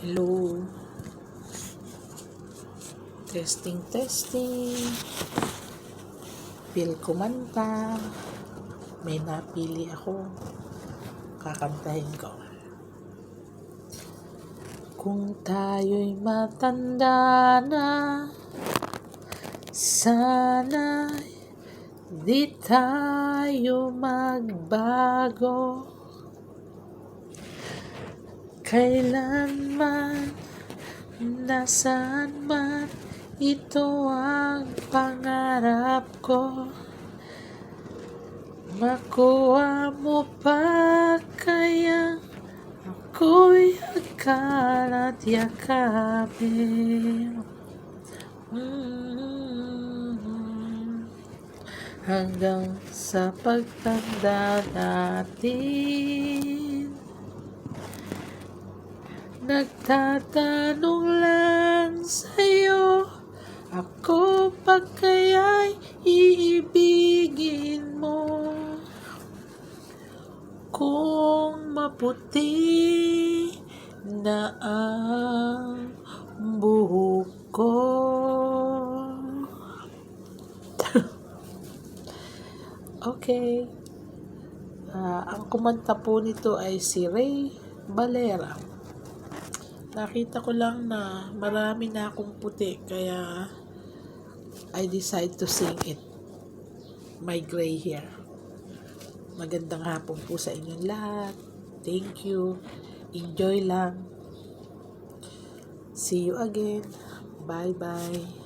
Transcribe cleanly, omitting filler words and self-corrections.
Hello. Testing, testing. Feel kumanta. May napili ako. Kakantahin ko. Kung tayo'y matanda na, sana'y di tayo magbago. Kailanman, nasaan man, ito ang pangarap ko. Makuha mo pa kaya ako'y agkalat yakapin. Hanggang sa pagtanda natin, nagtatanong lang sa'yo, ako pa kaya'y iibigin mo? Kung maputi na ang buhok ko. Okay. Ang kumanta po nito ay si Ray Valera. Nakita ko lang na marami na akong puti, kaya I decide to sing it. My gray hair. Magandang hapon po sa inyong lahat. Thank you. Enjoy lang. See you again. Bye-bye.